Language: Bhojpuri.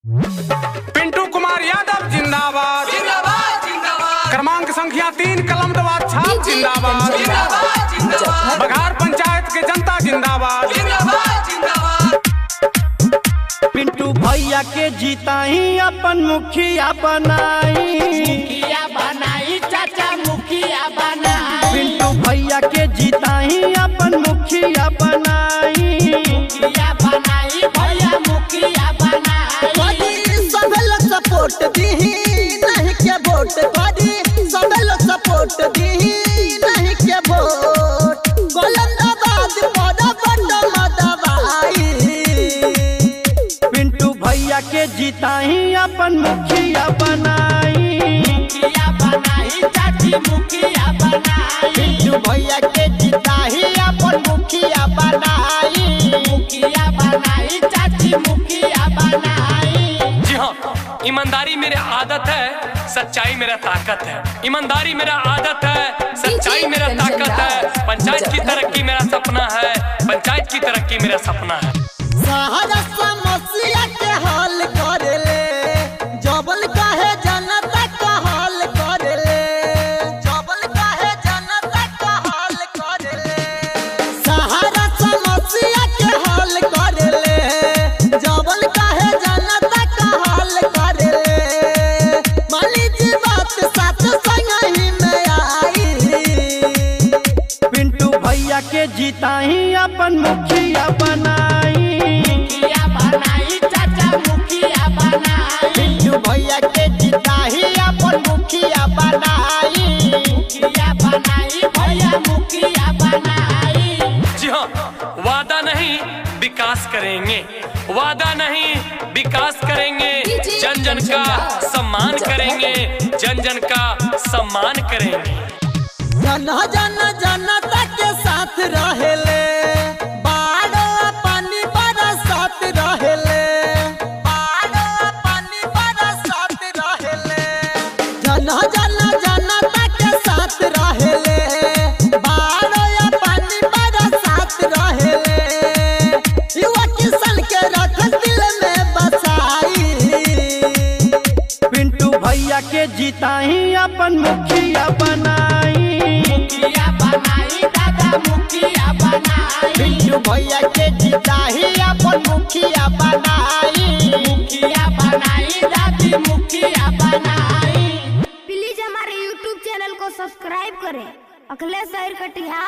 पिंटू कुमार यादव जिंदाबाद जिंदाबाद जिंदाबाद। क्रमांक संख्या 3 कलमदवाद छाप जिंदाबाद जिंदाबाद जिंदाबाद। बघार पंचायत के जनता जिंदाबाद जिंदाबाद जिंदाबाद। पिंटू भैया के जीता ही अपन मुखिया बनाई, मुखिया बनाई चाचा मुखिया बनाई। पिंटू भैया के जीता ही अपन मुखिया बनाई, मुखिया बनाई भैया मुखिया बनाई। सब लोग सपोर्ट दी नहीं के वोट करी, सब लोग सपोर्ट दी नहीं के वोट। कलमदाबाद बड़ा बड़ा मदवाई। पिंटू भैया के जीता ही अपन मुखिया बनाई, मुखिया बनाई चाची मुखिया बनाई। पिंटू भैया के जीता ही अपन मुखिया बनाई, मुखिया बनाई चाची मुखिया बनाई। जी हाँ, ईमानदारी मेरी आदत है, सच्चाई मेरा ताकत है। ईमानदारी मेरा आदत है, सच्चाई मेरा ताकत है। पंचायत की तरक्की मेरा सपना है, पंचायत की तरक्की मेरा सपना है। सारा समस्या के हल करेले, जबल कहे जनता का हल करेले, जबल कहे जनता का हल करेले। सारा समस्या के हल करेले, जबल कहे जनता का हल करेले। माली जी बात साथ संग ही में आई। पिंटू भैया के जीता ही अपन मुखिया बनाई, मुखिया बनाई चाचा मुखिया बनाई। पिंटू भैया के जीता ही अपन मुखिया बनाई, मुखिया बनाई भैया मुखिया बनाई। जी हाँ, वादा नहीं विकास करेंगे, वादा नहीं विकास करेंगे। जन जन का सम्मान करेंगे, जन जन का सम्मान करेंगे। जनता के साथ रहेले, बाढ़ पानी बरसात रहेले, बाढ़ पानी बरसात रहेले। जनता के साथ रहेले, बाढ़ पानी बरसात रहेले। युवा किसान के रख दिल में बसाई। पिंटू भैया के जीता ही अपन मुखिया बनाई, मुखिया बनाई दादा मुखिया बनाई। पिंटू भैया के जीता ही अपन मुखिया बनाई, मुखिया बनाई दादी मुखिया बनाई। प्लीज हमारे YouTube चैनल को सब्सक्राइब करें। अखिलेश कटिहार।